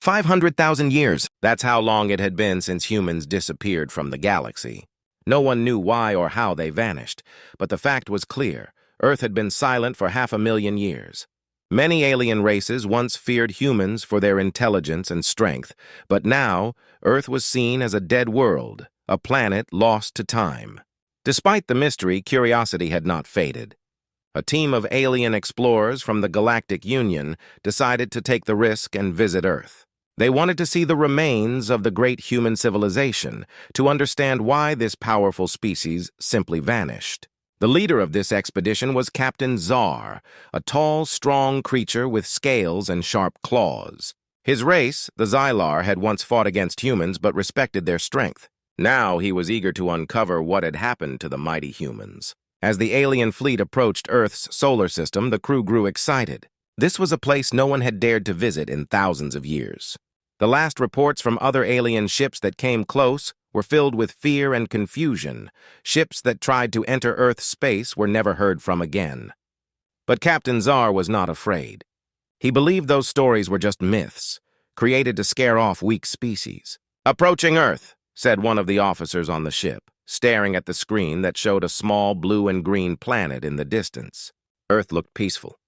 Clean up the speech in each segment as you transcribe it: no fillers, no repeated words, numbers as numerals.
500,000 years. That's how long it had been since humans disappeared from the galaxy. No one knew why or how they vanished, but the fact was clear. Earth had been silent for 500,000 years. Many alien races once feared humans for their intelligence and strength, but now Earth was seen as a dead world, a planet lost to time. Despite the mystery, curiosity had not faded. A team of alien explorers from the Galactic Union decided to take the risk and visit Earth. They wanted to see the remains of the great human civilization, to understand why this powerful species simply vanished. The leader of this expedition was Captain Zar, a tall, strong creature with scales and sharp claws. His race, the Xylar, had once fought against humans but respected their strength. Now he was eager to uncover what had happened to the mighty humans. As the alien fleet approached Earth's solar system, the crew grew excited. This was a place no one had dared to visit in thousands of years. The last reports from other alien ships that came close were filled with fear and confusion. Ships that tried to enter Earth's space were never heard from again. But Captain Zar was not afraid. He believed those stories were just myths, created to scare off weak species. "Approaching Earth," said one of the officers on the ship, staring at the screen that showed a small blue and green planet in the distance. Earth looked peaceful.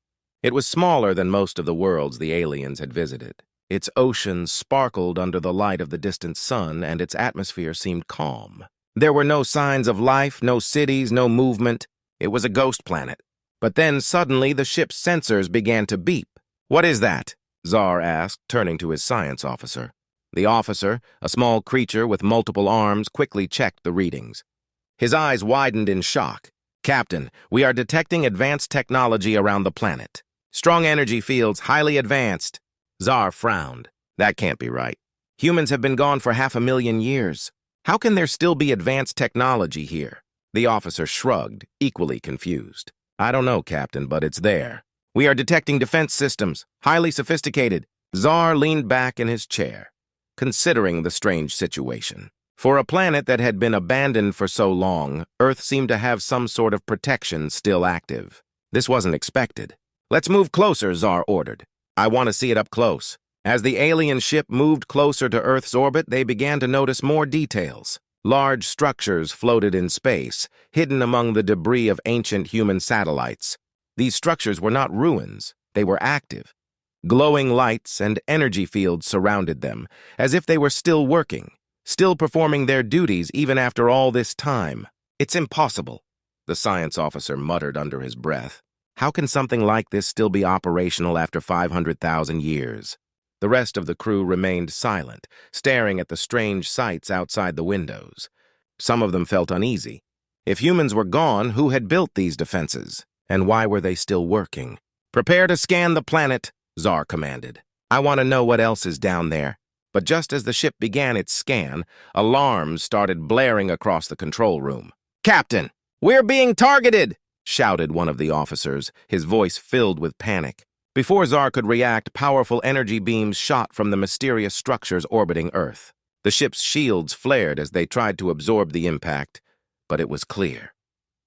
It was smaller than most of the worlds the aliens had visited. Its oceans sparkled under the light of the distant sun, and its atmosphere seemed calm. There were no signs of life, no cities, no movement. It was a ghost planet. But then suddenly the ship's sensors began to beep. "What is that?" Zar asked, turning to his science officer. The officer, a small creature with multiple arms, quickly checked the readings. His eyes widened in shock. "Captain, we are detecting advanced technology around the planet. Strong energy fields, highly advanced." Zar frowned. "That can't be right. Humans have been gone for 500,000 years. How can there still be advanced technology here?" The officer shrugged, equally confused. "I don't know, Captain, but it's there. We are detecting defense systems, highly sophisticated." Zar leaned back in his chair, considering the strange situation. For a planet that had been abandoned for so long, Earth seemed to have some sort of protection still active. This wasn't expected. "Let's move closer," Zar ordered. "I want to see it up close." As the alien ship moved closer to Earth's orbit, they began to notice more details. Large structures floated in space, hidden among the debris of ancient human satellites. These structures were not ruins, they were active. Glowing lights and energy fields surrounded them, as if they were still working, still performing their duties even after all this time. "It's impossible," the science officer muttered under his breath. "How can something like this still be operational after 500,000 years? The rest of the crew remained silent, staring at the strange sights outside the windows. Some of them felt uneasy. If humans were gone, who had built these defenses? And why were they still working? "Prepare to scan the planet," Zar commanded. "I want to know what else is down there." But just as the ship began its scan, alarms started blaring across the control room. "Captain, we're being targeted!" shouted one of the officers, his voice filled with panic. Before Zar could react, powerful energy beams shot from the mysterious structures orbiting Earth. The ship's shields flared as they tried to absorb the impact, but it was clear.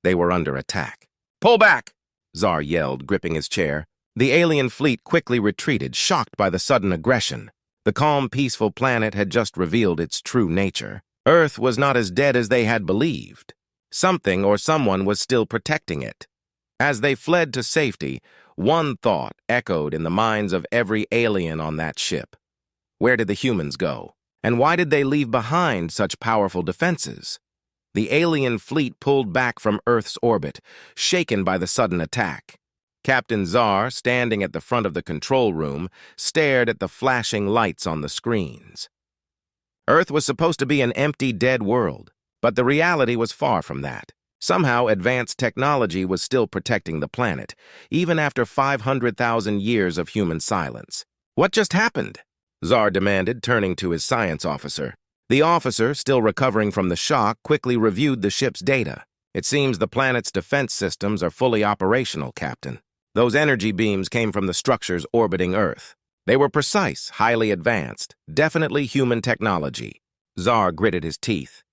They were under attack. "Pull back!" Zar yelled, gripping his chair. The alien fleet quickly retreated, shocked by the sudden aggression. The calm, peaceful planet had just revealed its true nature. Earth was not as dead as they had believed. Something or someone was still protecting it. As they fled to safety, one thought echoed in the minds of every alien on that ship. Where did the humans go? And why did they leave behind such powerful defenses? The alien fleet pulled back from Earth's orbit, shaken by the sudden attack. Captain Zar, standing at the front of the control room, stared at the flashing lights on the screens. Earth was supposed to be an empty, dead world. But the reality was far from that. Somehow, advanced technology was still protecting the planet, even after 500,000 years of human silence. "What just happened?" Zar demanded, turning to his science officer. The officer, still recovering from the shock, quickly reviewed the ship's data. "It seems the planet's defense systems are fully operational, Captain. Those energy beams came from the structures orbiting Earth. They were precise, highly advanced, definitely human technology." Zar gritted his teeth.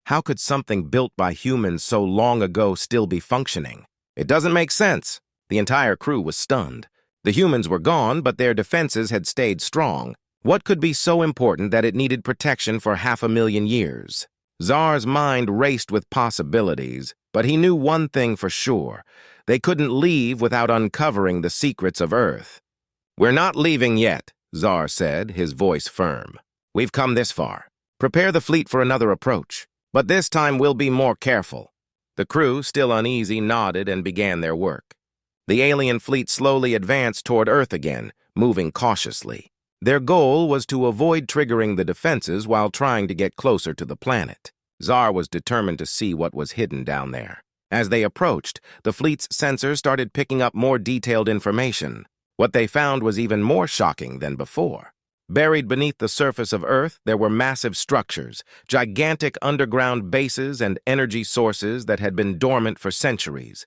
How could something built by humans so long ago still be functioning? "It doesn't make sense." The entire crew was stunned. The humans were gone, but their defenses had stayed strong. What could be so important that it needed protection for 500,000 years? Tsar's mind raced with possibilities, but he knew one thing for sure. They couldn't leave without uncovering the secrets of Earth. "We're not leaving yet," Tsar said, his voice firm. "We've come this far. Prepare the fleet for another approach. But this time we'll be more careful." The crew, still uneasy, nodded and began their work. The alien fleet slowly advanced toward Earth again, moving cautiously. Their goal was to avoid triggering the defenses while trying to get closer to the planet. Tsar was determined to see what was hidden down there. As they approached, the fleet's sensors started picking up more detailed information. What they found was even more shocking than before. Buried beneath the surface of Earth, there were massive structures, gigantic underground bases and energy sources that had been dormant for centuries.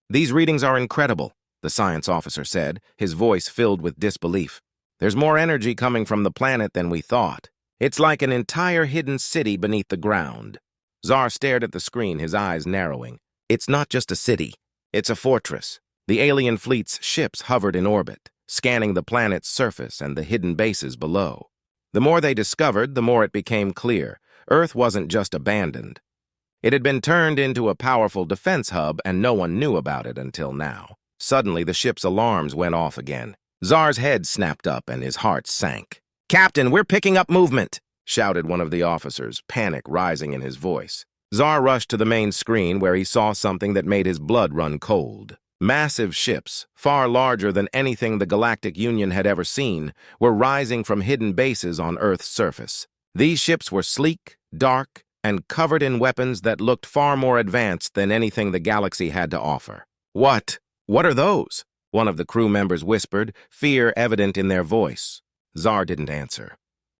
"These readings are incredible," the science officer said, his voice filled with disbelief. "There's more energy coming from the planet than we thought. It's like an entire hidden city beneath the ground." Tsar stared at the screen, his eyes narrowing. "It's not just a city. It's a fortress." The alien fleet's ships hovered in orbit, scanning the planet's surface and the hidden bases below. The more they discovered, the more it became clear. Earth wasn't just abandoned. It had been turned into a powerful defense hub, and no one knew about it until now. Suddenly, the ship's alarms went off again. Tsar's head snapped up and his heart sank. "Captain, we're picking up movement!" shouted one of the officers, panic rising in his voice. Tsar rushed to the main screen where he saw something that made his blood run cold. Massive ships, far larger than anything the Galactic Union had ever seen, were rising from hidden bases on Earth's surface. These ships were sleek, dark, and covered in weapons that looked far more advanced than anything the galaxy had to offer. What are those?" one of the crew members whispered, fear evident in their voice. Tsar didn't answer.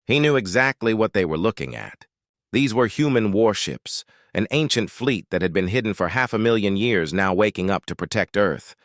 He knew exactly what they were looking at. These were human warships, an ancient fleet that had been hidden for 500,000 years now waking up to protect Earth.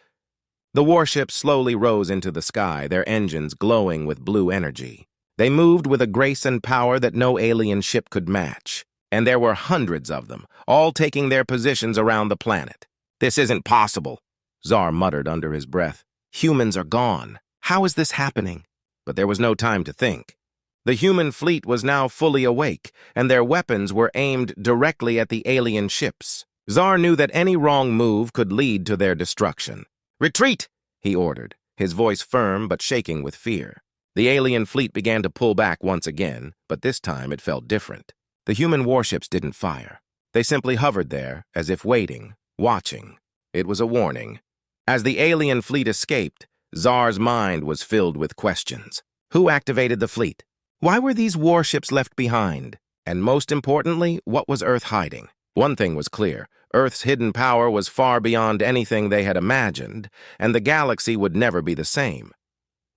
The warships slowly rose into the sky, their engines glowing with blue energy. They moved with a grace and power that no alien ship could match. And there were hundreds of them, all taking their positions around the planet. "This isn't possible," Tsar muttered under his breath. "Humans are gone. How is this happening?" But there was no time to think. The human fleet was now fully awake, and their weapons were aimed directly at the alien ships. Tsar knew that any wrong move could lead to their destruction. "Retreat!" he ordered, his voice firm but shaking with fear. The alien fleet began to pull back once again, but this time it felt different. The human warships didn't fire. They simply hovered there, as if waiting, watching. It was a warning. As the alien fleet escaped, Tsar's mind was filled with questions. Who activated the fleet? Why were these warships left behind? And most importantly, what was Earth hiding? One thing was clear. Earth's hidden power was far beyond anything they had imagined, and the galaxy would never be the same.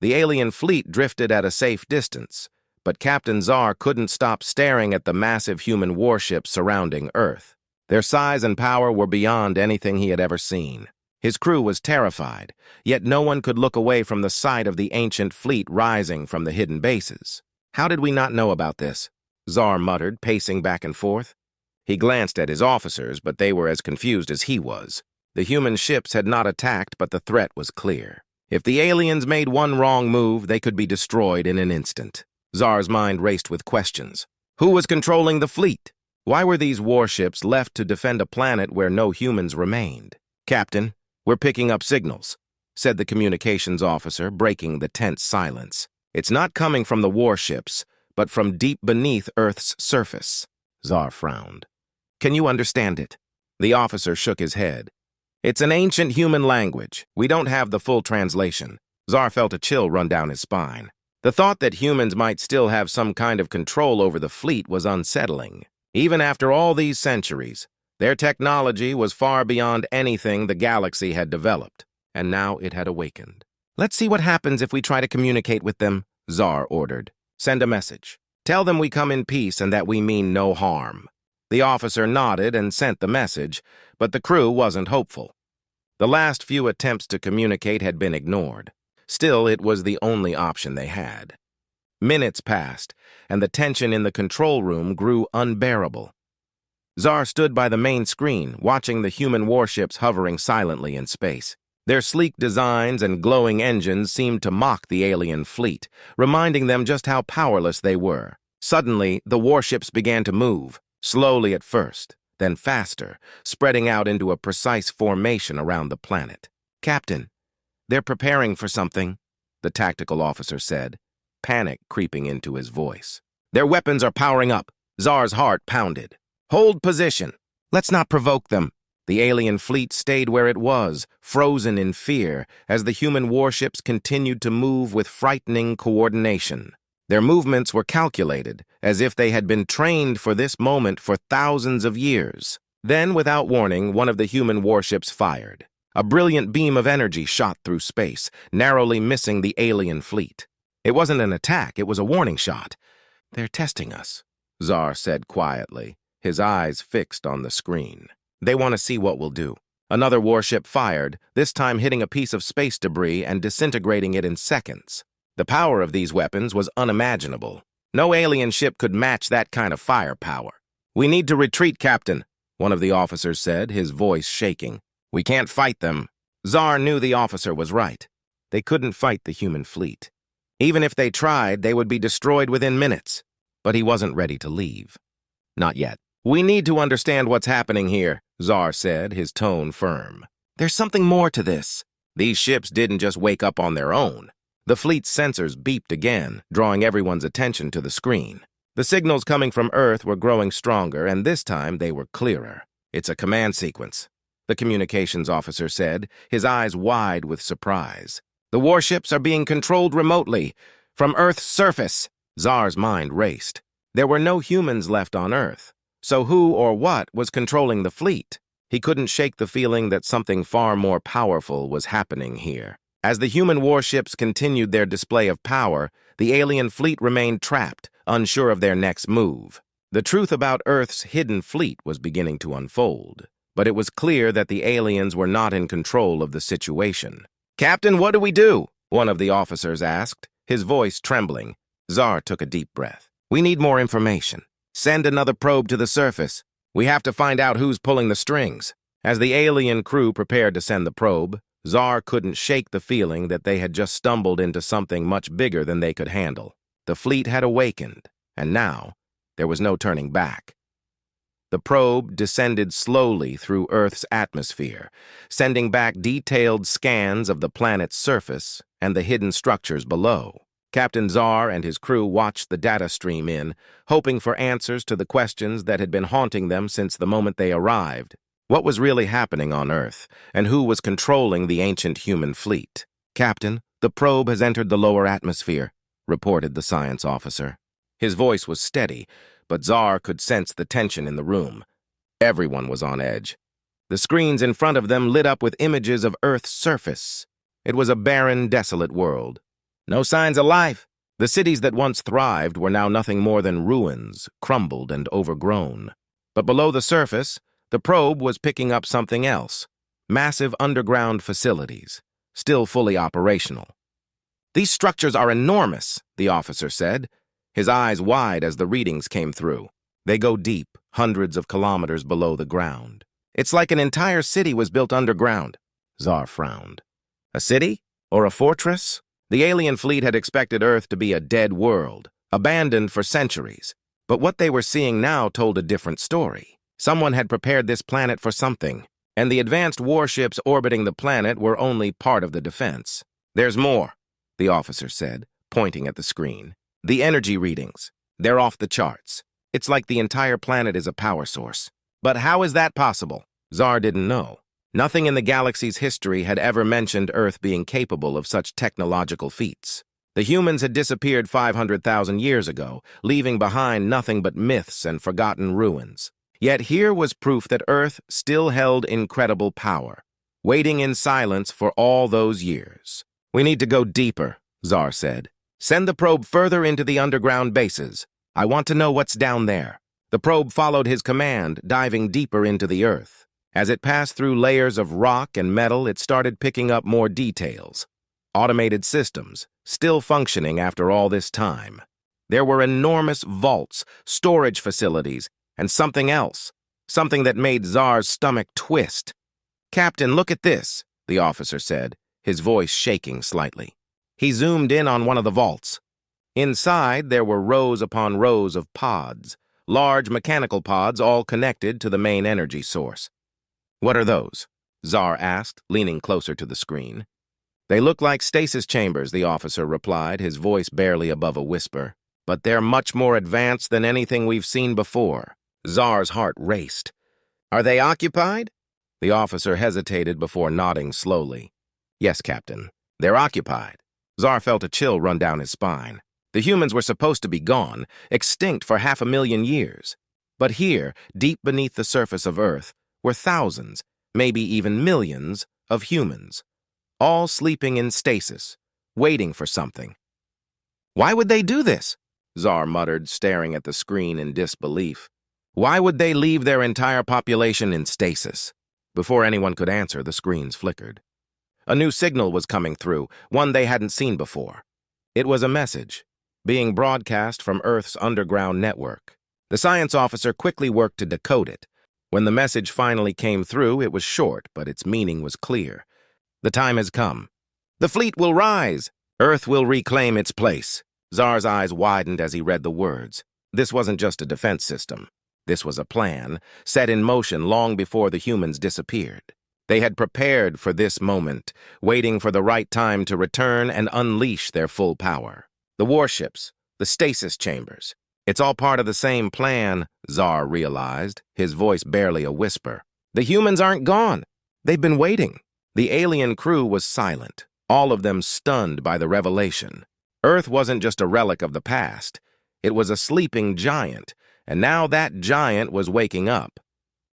The alien fleet drifted at a safe distance, but Captain Tsar couldn't stop staring at the massive human warships surrounding Earth. Their size and power were beyond anything he had ever seen. His crew was terrified, yet no one could look away from the sight of the ancient fleet rising from the hidden bases. "How did we not know about this?" Tsar muttered, pacing back and forth. He glanced at his officers, but they were as confused as he was. The human ships had not attacked, but the threat was clear. If the aliens made one wrong move, they could be destroyed in an instant. Tsar's mind raced with questions. Who was controlling the fleet? Why were these warships left to defend a planet where no humans remained? "Captain, we're picking up signals," said the communications officer, breaking the tense silence. "It's not coming from the warships, but from deep beneath Earth's surface." Tsar frowned. "Can you understand it?" The officer shook his head. "It's an ancient human language. We don't have the full translation." Tsar felt a chill run down his spine. The thought that humans might still have some kind of control over the fleet was unsettling. Even after all these centuries, their technology was far beyond anything the galaxy had developed, and now it had awakened. "Let's see what happens if we try to communicate with them," Tsar ordered. "Send a message. Tell them we come in peace and that we mean no harm." The officer nodded and sent the message, but the crew wasn't hopeful. The last few attempts to communicate had been ignored. Still, it was the only option they had. Minutes passed, and the tension in the control room grew unbearable. Tsar stood by the main screen, watching the human warships hovering silently in space. Their sleek designs and glowing engines seemed to mock the alien fleet, reminding them just how powerless they were. Suddenly, the warships began to move, slowly at first, then faster, spreading out into a precise formation around the planet. "Captain, they're preparing for something," the tactical officer said, panic creeping into his voice. "Their weapons are powering up." Zar's heart pounded. "Hold position. Let's not provoke them." The alien fleet stayed where it was, frozen in fear, as the human warships continued to move with frightening coordination. Their movements were calculated, as if they had been trained for this moment for thousands of years. Then, without warning, one of the human warships fired. A brilliant beam of energy shot through space, narrowly missing the alien fleet. It wasn't an attack, it was a warning shot. "They're testing us," Zar said quietly, his eyes fixed on the screen. "They want to see what we'll do." Another warship fired, this time hitting a piece of space debris and disintegrating it in seconds. The power of these weapons was unimaginable. No alien ship could match that kind of firepower. "We need to retreat, Captain," one of the officers said, his voice shaking. "We can't fight them." Zar knew the officer was right. They couldn't fight the human fleet. Even if they tried, they would be destroyed within minutes. But he wasn't ready to leave. Not yet. "We need to understand what's happening here," Zar said, his tone firm. "There's something more to this. These ships didn't just wake up on their own." The fleet's sensors beeped again, drawing everyone's attention to the screen. The signals coming from Earth were growing stronger, and this time they were clearer. "It's a command sequence," the communications officer said, his eyes wide with surprise. "The warships are being controlled remotely, from Earth's surface." Zar's mind raced. There were no humans left on Earth. So who or what was controlling the fleet? He couldn't shake the feeling that something far more powerful was happening here. As the human warships continued their display of power, the alien fleet remained trapped, unsure of their next move. The truth about Earth's hidden fleet was beginning to unfold, but it was clear that the aliens were not in control of the situation. "Captain, what do we do?" one of the officers asked, his voice trembling. Zar took a deep breath. "We need more information. Send another probe to the surface. We have to find out who's pulling the strings." As the alien crew prepared to send the probe, Zar couldn't shake the feeling that they had just stumbled into something much bigger than they could handle. The fleet had awakened, and now there was no turning back. The probe descended slowly through Earth's atmosphere, sending back detailed scans of the planet's surface and the hidden structures below. Captain Zar and his crew watched the data stream in, hoping for answers to the questions that had been haunting them since the moment they arrived. What was really happening on Earth, and who was controlling the ancient human fleet? "Captain, the probe has entered the lower atmosphere," reported the science officer. His voice was steady, but Zar could sense the tension in the room. Everyone was on edge. The screens in front of them lit up with images of Earth's surface. It was a barren, desolate world. No signs of life. The cities that once thrived were now nothing more than ruins, crumbled and overgrown. But below the surface, the probe was picking up something else. Massive underground facilities, still fully operational. "These structures are enormous," the officer said, his eyes wide as the readings came through. "They go deep, hundreds of kilometers below the ground. It's like an entire city was built underground." Zar frowned. "A city? Or a fortress?" The alien fleet had expected Earth to be a dead world, abandoned for centuries. But what they were seeing now told a different story. Someone had prepared this planet for something, and the advanced warships orbiting the planet were only part of the defense. "There's more," the officer said, pointing at the screen. "The energy readings. They're off the charts. It's like the entire planet is a power source. But how is that possible?" Zar didn't know. Nothing in the galaxy's history had ever mentioned Earth being capable of such technological feats. The humans had disappeared 500,000 years ago, leaving behind nothing but myths and forgotten ruins. Yet here was proof that Earth still held incredible power, waiting in silence for all those years. "We need to go deeper," Zar said. "Send the probe further into the underground bases. I want to know what's down there." The probe followed his command, diving deeper into the Earth. As it passed through layers of rock and metal, it started picking up more details. Automated systems, still functioning after all this time. There were enormous vaults, storage facilities, and something else, something that made Zar's stomach twist. "Captain, look at this." the officer said, his voice shaking slightly. He zoomed in on one of the vaults. Inside, there were rows upon rows of pods, large mechanical pods all connected to the main energy source. "What are those?" Zar asked, leaning closer to the screen. "They look like stasis chambers," the officer replied, his voice barely above a whisper. "But they're much more advanced than anything we've seen before." Zar's heart raced. "Are they occupied?" The officer hesitated before nodding slowly. "Yes, Captain. They're occupied." Zar felt a chill run down his spine. The humans were supposed to be gone, extinct for 500,000 years. But here, deep beneath the surface of Earth, were thousands, maybe even millions, of humans, all sleeping in stasis, waiting for something. "Why would they do this?" Zar muttered, staring at the screen in disbelief. "Why would they leave their entire population in stasis?" Before anyone could answer, the screens flickered. A new signal was coming through, one they hadn't seen before. It was a message, being broadcast from Earth's underground network. The science officer quickly worked to decode it. When the message finally came through, it was short, but its meaning was clear. "The time has come. The fleet will rise. Earth will reclaim its place." Zar's eyes widened as he read the words. This wasn't just a defense system. This was a plan, set in motion long before the humans disappeared. They had prepared for this moment, waiting for the right time to return and unleash their full power. The warships, the stasis chambers. It's all part of the same plan, Zar realized, his voice barely a whisper. The humans aren't gone. They've been waiting. The alien crew was silent, all of them stunned by the revelation. Earth wasn't just a relic of the past. It was a sleeping giant, and now that giant was waking up.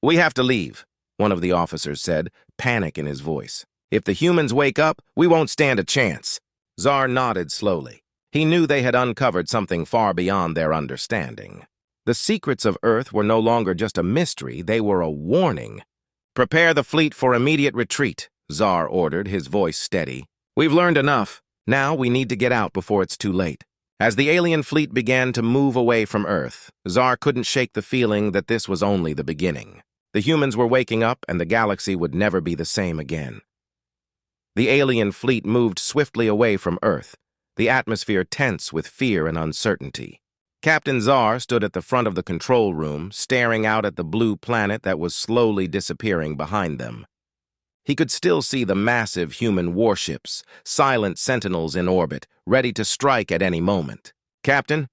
"We have to leave," one of the officers said, panic in his voice. "If the humans wake up, we won't stand a chance." Zar nodded slowly. He knew they had uncovered something far beyond their understanding. The secrets of Earth were no longer just a mystery, they were a warning. "Prepare the fleet for immediate retreat," Zar ordered, his voice steady. "We've learned enough. Now we need to get out before it's too late." As the alien fleet began to move away from Earth, Zar couldn't shake the feeling that this was only the beginning. The humans were waking up, and the galaxy would never be the same again. The alien fleet moved swiftly away from Earth, the atmosphere tense with fear and uncertainty. Captain Zar stood at the front of the control room, staring out at the blue planet that was slowly disappearing behind them. He could still see the massive human warships, silent sentinels in orbit, ready to strike at any moment. "Captain,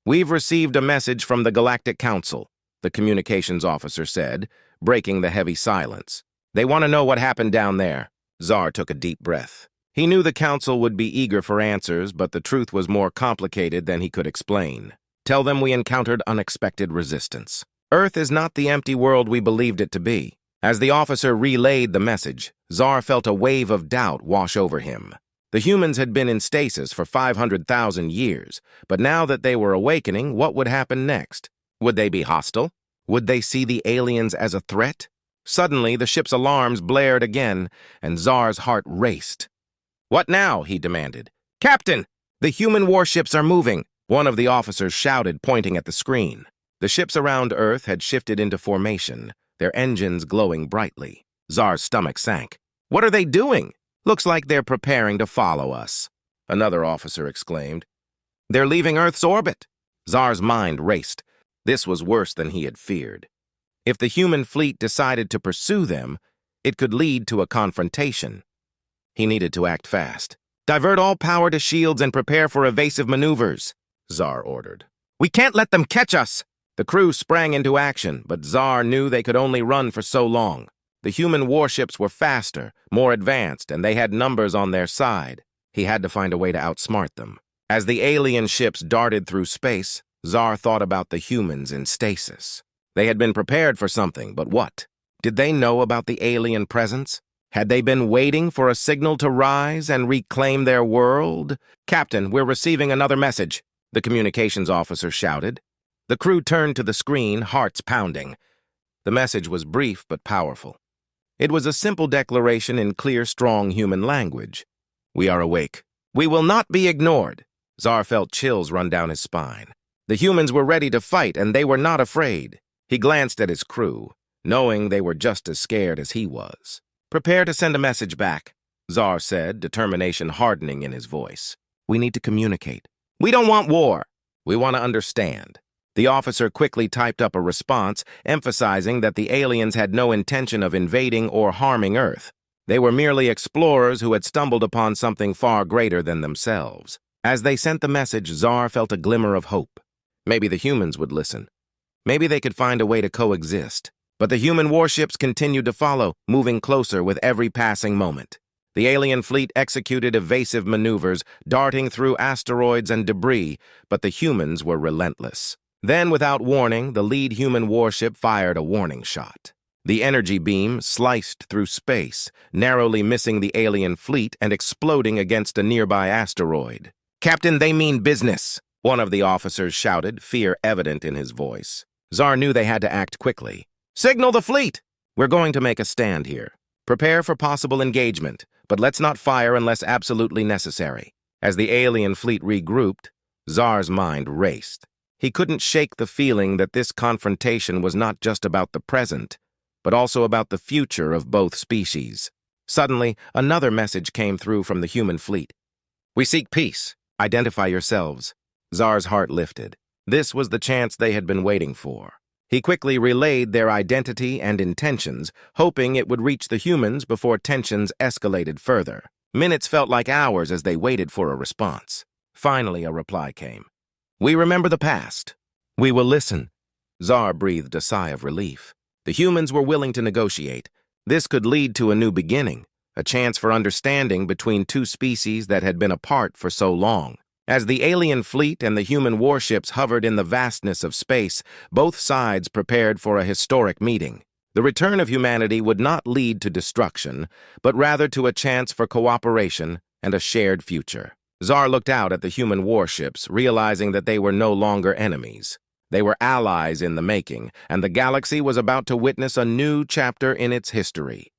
we've received a message from the Galactic Council," the communications officer said, breaking the heavy silence. "They want to know what happened down there." Zar took a deep breath. He knew the council would be eager for answers, but the truth was more complicated than he could explain. "Tell them we encountered unexpected resistance. Earth is not the empty world we believed it to be." As the officer relayed the message, Zar felt a wave of doubt wash over him. The humans had been in stasis for 500,000 years, but now that they were awakening, what would happen next? Would they be hostile? Would they see the aliens as a threat? Suddenly, the ship's alarms blared again, and Zar's heart raced. "What now?" he demanded. "Captain! The human warships are moving!" one of the officers shouted, pointing at the screen. The ships around Earth had shifted into formation, their engines glowing brightly. Zar's stomach sank. "What are they doing? Looks like they're preparing to follow us," another officer exclaimed. "They're leaving Earth's orbit." Zar's mind raced. This was worse than he had feared. If the human fleet decided to pursue them, it could lead to a confrontation. He needed to act fast. "Divert all power to shields and prepare for evasive maneuvers," Zar ordered. "We can't let them catch us!" The crew sprang into action, but Zar knew they could only run for so long. The human warships were faster, more advanced, and they had numbers on their side. He had to find a way to outsmart them. As the alien ships darted through space, Zar thought about the humans in stasis. They had been prepared for something, but what? Did they know about the alien presence? Had they been waiting for a signal to rise and reclaim their world? "Captain, we're receiving another message," the communications officer shouted. The crew turned to the screen, hearts pounding. The message was brief but powerful. It was a simple declaration in clear, strong human language. "We are awake. We will not be ignored." Zar felt chills run down his spine. The humans were ready to fight, and they were not afraid. He glanced at his crew, knowing they were just as scared as he was. Prepare to send a message back, Zar said, determination hardening in his voice. We need to communicate. We don't want war. We want to understand. The officer quickly typed up a response, emphasizing that the aliens had no intention of invading or harming Earth. They were merely explorers who had stumbled upon something far greater than themselves. As they sent the message, Zar felt a glimmer of hope. Maybe the humans would listen. Maybe they could find a way to coexist. But the human warships continued to follow, moving closer with every passing moment. The alien fleet executed evasive maneuvers, darting through asteroids and debris, but the humans were relentless. Then, without warning, the lead human warship fired a warning shot. The energy beam sliced through space, narrowly missing the alien fleet and exploding against a nearby asteroid. "Captain, they mean business," one of the officers shouted, fear evident in his voice. Zar knew they had to act quickly. "Signal the fleet! We're going to make a stand here. Prepare for possible engagement, but let's not fire unless absolutely necessary." As the alien fleet regrouped, Zar's mind raced. He couldn't shake the feeling that this confrontation was not just about the present, but also about the future of both species. Suddenly, another message came through from the human fleet. "We seek peace. Identify yourselves." Zar's heart lifted. This was the chance they had been waiting for. He quickly relayed their identity and intentions, hoping it would reach the humans before tensions escalated further. Minutes felt like hours as they waited for a response. Finally, a reply came. "We remember the past. We will listen." Zar breathed a sigh of relief. The humans were willing to negotiate. This could lead to a new beginning, a chance for understanding between two species that had been apart for so long. As the alien fleet and the human warships hovered in the vastness of space, both sides prepared for a historic meeting. The return of humanity would not lead to destruction, but rather to a chance for cooperation and a shared future. Zar looked out at the human warships, realizing that they were no longer enemies. They were allies in the making, and the galaxy was about to witness a new chapter in its history.